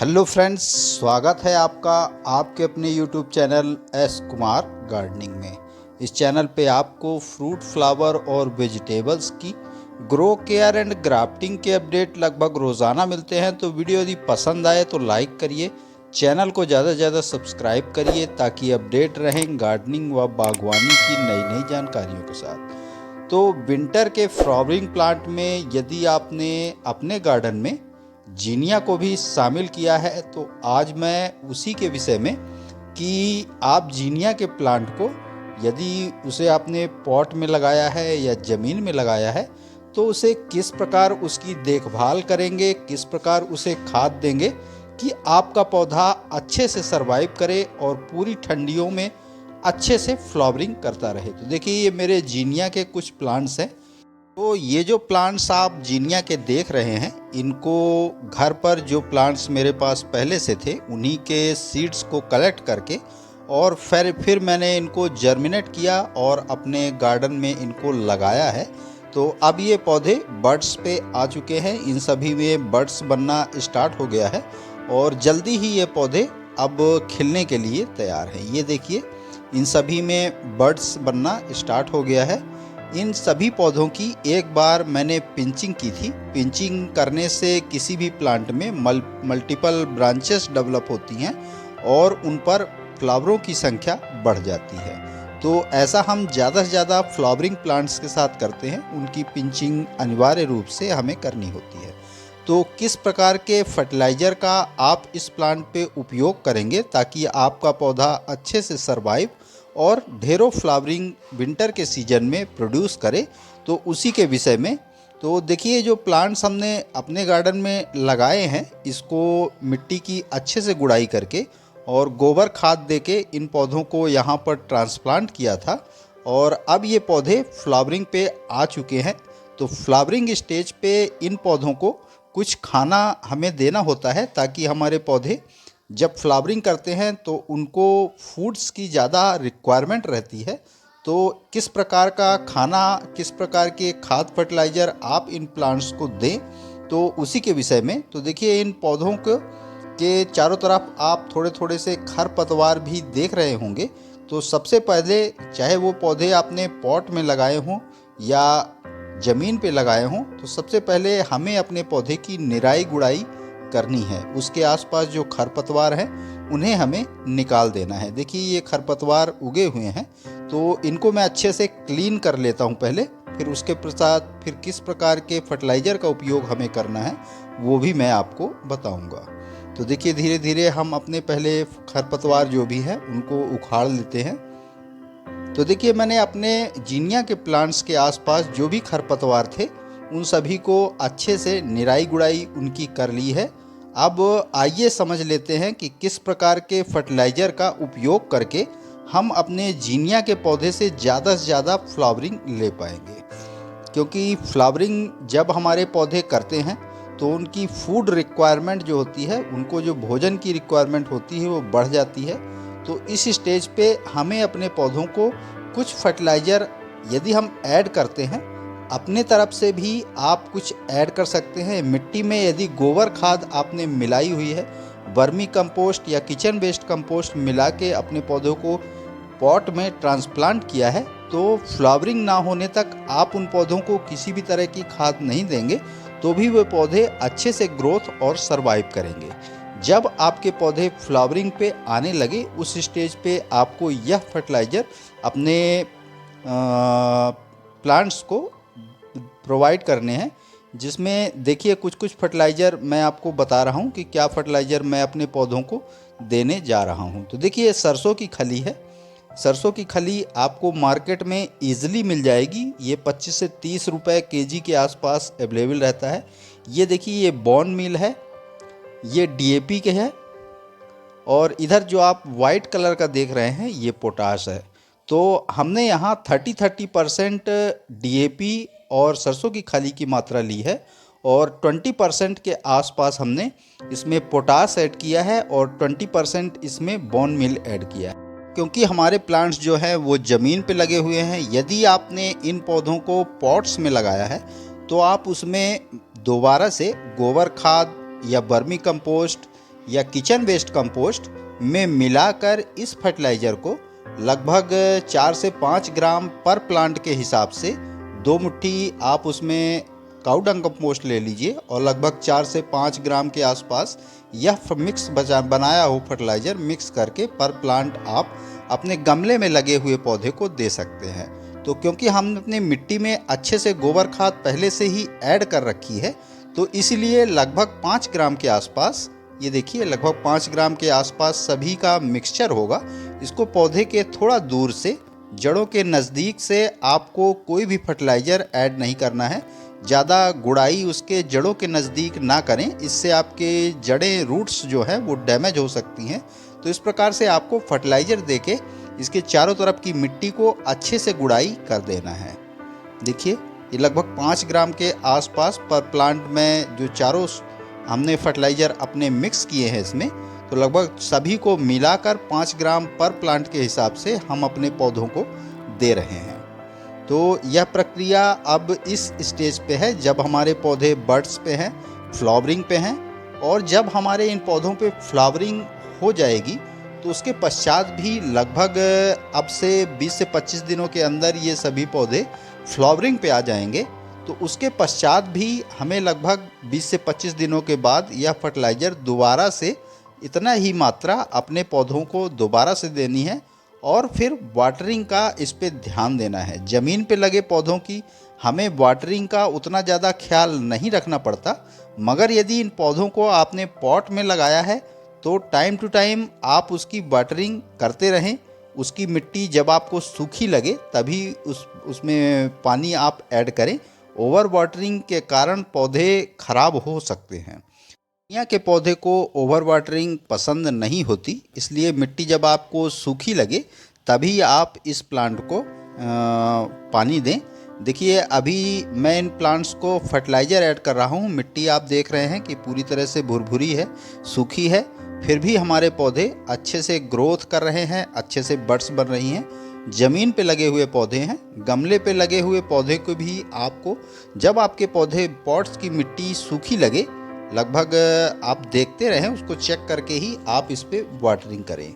Hello friends, स्वागत है आपका आपके अपने YouTube channel S Kumar gardening में। इस चैनल पे आपको फ्रूट, फ्लावर और वेजिटेबल्स की ग्रो केयर एंड ग्राफ्टिंग के अपडेट लगभग रोज़ाना मिलते हैं। तो वीडियो यदि पसंद आए तो लाइक करिए, चैनल को ज़्यादा से ज़्यादा सब्सक्राइब करिए ताकि अपडेट रहें गार्डनिंग व बागवानी की नई नई जानकारियों के साथ। तो विंटर के फ्लावरिंग प्लांट में यदि आपने अपने गार्डन में जीनिया को भी शामिल किया है तो आज मैं उसी के विषय में कि आप जीनिया के प्लांट को यदि उसे आपने पॉट में लगाया है या ज़मीन में लगाया है तो उसे किस प्रकार उसकी देखभाल करेंगे, किस प्रकार उसे खाद देंगे कि आपका पौधा अच्छे से सरवाइव करे और पूरी ठंडियों में अच्छे से फ्लावरिंग करता रहे। तो देखिए, ये मेरे जीनिया के कुछ प्लांट्स हैं। तो ये जो प्लांट्स आप जीनिया के देख रहे हैं, इनको घर पर जो प्लांट्स मेरे पास पहले से थे उन्हीं के सीड्स को कलेक्ट करके और फिर मैंने इनको जर्मिनेट किया और अपने गार्डन में इनको लगाया है। तो अब ये पौधे बड्स पे आ चुके हैं, इन सभी में बड्स बनना स्टार्ट हो गया है और जल्दी ही ये पौधे अब खिलने के लिए तैयार हैं। ये देखिए, इन सभी में बड्स बनना स्टार्ट हो गया है। इन सभी पौधों की एक बार मैंने पिंचिंग की थी। पिंचिंग करने से किसी भी प्लांट में मल्टीपल ब्रांचेस डेवलप होती हैं और उन पर फ्लावरों की संख्या बढ़ जाती है। तो ऐसा हम ज़्यादा से ज़्यादा फ्लावरिंग प्लांट्स के साथ करते हैं, उनकी पिंचिंग अनिवार्य रूप से हमें करनी होती है। तो किस प्रकार के फर्टिलाइज़र का आप इस प्लांट पे उपयोग करेंगे ताकि आपका पौधा अच्छे से सरवाइव और ढेरों फ्लावरिंग विंटर के सीजन में प्रोड्यूस करे, तो उसी के विषय में। तो देखिए, जो प्लांट्स हमने अपने गार्डन में लगाए हैं, इसको मिट्टी की अच्छे से गुड़ाई करके और गोबर खाद देके इन पौधों को यहाँ पर ट्रांसप्लांट किया था और अब ये पौधे फ्लावरिंग पे आ चुके हैं। तो फ्लावरिंग स्टेज पे इन पौधों को कुछ खाना हमें देना होता है ताकि हमारे पौधे जब फ्लावरिंग करते हैं तो उनको फूड्स की ज़्यादा रिक्वायरमेंट रहती है। तो किस प्रकार का खाना, किस प्रकार के खाद फर्टिलाइज़र आप इन प्लांट्स को दें, तो उसी के विषय में। तो देखिए, इन पौधों के चारों तरफ आप थोड़े थोड़े से खरपतवार भी देख रहे होंगे। तो सबसे पहले, चाहे वो पौधे आपने पॉट में लगाए हों या ज़मीन पे लगाए हों, तो सबसे पहले हमें अपने पौधे की निराई गुड़ाई करनी है। उसके आसपास जो खरपतवार हैं उन्हें हमें निकाल देना है। देखिए, ये खरपतवार उगे हुए हैं तो इनको मैं अच्छे से क्लीन कर लेता हूँ पहले, फिर उसके पश्चात फिर किस प्रकार के फर्टिलाइज़र का उपयोग हमें करना है वो भी मैं आपको बताऊँगा। तो देखिए, धीरे धीरे हम अपने पहले खरपतवार जो भी है उनको उखाड़ लेते हैं। तो देखिए, मैंने अपने जीनिया के प्लांट्स के आसपास जो भी खरपतवार थे उन सभी को अच्छे से निराई गुड़ाई उनकी कर ली है। अब आइए समझ लेते हैं कि किस प्रकार के फर्टिलाइज़र का उपयोग करके हम अपने जीनिया के पौधे से ज़्यादा फ्लावरिंग ले पाएंगे। क्योंकि फ्लावरिंग जब हमारे पौधे करते हैं तो उनकी फूड रिक्वायरमेंट जो होती है, उनको जो भोजन की रिक्वायरमेंट होती है वो बढ़ जाती है। तो इस स्टेज पे हमें अपने पौधों को कुछ फर्टिलाइज़र यदि हम ऐड करते हैं, अपने तरफ से भी आप कुछ ऐड कर सकते हैं। मिट्टी में यदि गोबर खाद आपने मिलाई हुई है, वर्मी कंपोस्ट या किचन वेस्ट कंपोस्ट मिला के अपने पौधों को पॉट में ट्रांसप्लांट किया है, तो फ्लावरिंग ना होने तक आप उन पौधों को किसी भी तरह की खाद नहीं देंगे तो भी वे पौधे अच्छे से ग्रोथ और सरवाइव करेंगे। जब आपके पौधे फ्लावरिंग पे आने लगे, उस स्टेज पे आपको यह फर्टिलाइज़र अपने प्लांट्स को प्रोवाइड करने हैं। जिसमें देखिए, कुछ कुछ फर्टिलाइज़र मैं आपको बता रहा हूँ कि क्या फर्टिलाइज़र मैं अपने पौधों को देने जा रहा हूँ। तो देखिए, सरसों की खली है। सरसों की खली आपको मार्केट में ईजिली मिल जाएगी। ये 25 से 30 रुपए केजी के आसपास अवेलेबल रहता है। ये देखिए, ये बॉर्न मील है, ये डीएपी के है और इधर जो आप वाइट कलर का देख रहे हैं ये पोटाश है। तो हमने यहाँ 30% डीएपी और सरसों की खली की मात्रा ली है और 20% के आसपास हमने इसमें पोटाश ऐड किया है और 20% इसमें बोन मील ऐड किया है। क्योंकि हमारे प्लांट्स जो हैं वो ज़मीन पे लगे हुए हैं, यदि आपने इन पौधों को पॉट्स में लगाया है तो आप उसमें दोबारा से गोबर खाद या वर्मी कंपोस्ट या किचन वेस्ट कंपोस्ट में मिलाकर इस फर्टिलाइज़र को लगभग 4 से 5 ग्राम पर प्लांट के हिसाब से 2 मुट्ठी आप उसमें काऊ डंग कंपोस्ट ले लीजिए और लगभग 4 से 5 ग्राम के आसपास यह मिक्स बनाया हो फर्टिलाइज़र मिक्स करके पर प्लांट आप अपने गमले में लगे हुए पौधे को दे सकते हैं। तो क्योंकि हमने अपनी मिट्टी में अच्छे से गोबर खाद पहले से ही ऐड कर रखी है, तो इसलिए लगभग 5 ग्राम के आसपास, ये देखिए लगभग 5 ग्राम के आसपास सभी का मिक्सचर होगा। इसको पौधे के थोड़ा दूर से, जड़ों के नज़दीक से आपको कोई भी फर्टिलाइज़र ऐड नहीं करना है। ज़्यादा गुड़ाई उसके जड़ों के नज़दीक ना करें, इससे आपके जड़ें, रूट्स जो है वो डैमेज हो सकती हैं। तो इस प्रकार से आपको फर्टिलाइज़र देके इसके चारों तरफ की मिट्टी को अच्छे से गुड़ाई कर देना है। देखिए ये लगभग 5 ग्राम के आसपास पर प्लांट में जो चारों हमने फर्टिलाइज़र अपने मिक्स किए हैं इसमें, तो लगभग सभी को मिलाकर 5 ग्राम पर प्लांट के हिसाब से हम अपने पौधों को दे रहे हैं। तो यह प्रक्रिया अब इस स्टेज पे है जब हमारे पौधे बड्स पे हैं, फ्लावरिंग पे हैं, और जब हमारे इन पौधों पे फ्लावरिंग हो जाएगी तो उसके पश्चात भी लगभग अब से 20 से 25 दिनों के अंदर ये सभी पौधे फ्लावरिंग पे आ जाएंगे। तो उसके पश्चात भी हमें लगभग 20 से 25 दिनों के बाद यह फर्टिलाइज़र दोबारा से इतना ही मात्रा अपने पौधों को दोबारा से देनी है, और फिर वाटरिंग का इस पे ध्यान देना है। ज़मीन पे लगे पौधों की हमें वाटरिंग का उतना ज़्यादा ख्याल नहीं रखना पड़ता, मगर यदि इन पौधों को आपने पॉट में लगाया है तो टाइम टू टाइम आप उसकी वाटरिंग करते रहें। उसकी मिट्टी जब आपको सूखी लगे तभी उसमें पानी आप ऐड करें। ओवर वाटरिंग के कारण पौधे खराब हो सकते हैं। धनिया के पौधे को ओवर वाटरिंग पसंद नहीं होती, इसलिए मिट्टी जब आपको सूखी लगे तभी आप इस प्लांट को पानी दें। देखिए अभी मैं इन प्लांट्स को फर्टिलाइज़र ऐड कर रहा हूँ। मिट्टी आप देख रहे हैं कि पूरी तरह से भुरभुरी है, सूखी है, फिर भी हमारे पौधे अच्छे से ग्रोथ कर रहे हैं, अच्छे से बड्स बन रही हैं। ज़मीन पे लगे हुए पौधे हैं, गमले पे लगे हुए पौधे को भी आपको, जब आपके पौधे पॉट्स की मिट्टी सूखी लगे, लगभग आप देखते रहें, उसको चेक करके ही आप इस पे वाटरिंग करें।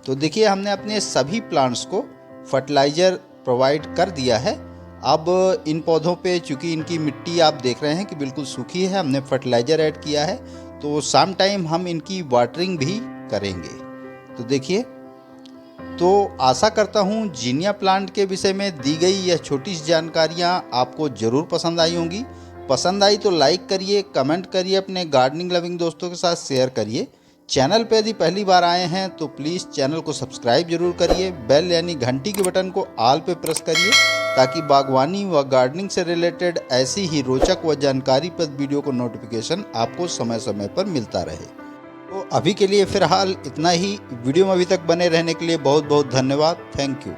तो देखिए हमने अपने सभी प्लांट्स को फर्टिलाइज़र प्रोवाइड कर दिया है। अब इन पौधों पे चूँकि इनकी मिट्टी आप देख रहे हैं कि बिल्कुल सूखी है, हमने फर्टिलाइज़र ऐड किया है, तो सम टाइम हम इनकी वाटरिंग भी करेंगे। तो देखिए, तो आशा करता हूँ जीनिया प्लांट के विषय में दी गई यह छोटी सी जानकारियाँ आपको ज़रूर पसंद आई होंगी। पसंद आई तो लाइक करिए, कमेंट करिए, अपने गार्डनिंग लविंग दोस्तों के साथ शेयर करिए। चैनल पे यदि पहली बार आए हैं तो प्लीज़ चैनल को सब्सक्राइब जरूर करिए। बेल यानी घंटी के बटन को ऑल पे प्रेस करिए ताकि बागवानी व गार्डनिंग से रिलेटेड ऐसी ही रोचक व जानकारीप्रद वीडियो को नोटिफिकेशन आपको समय समय पर मिलता रहे। तो अभी के लिए फ़िलहाल इतना ही। वीडियो में अभी तक बने रहने के लिए बहुत बहुत धन्यवाद। Thank you.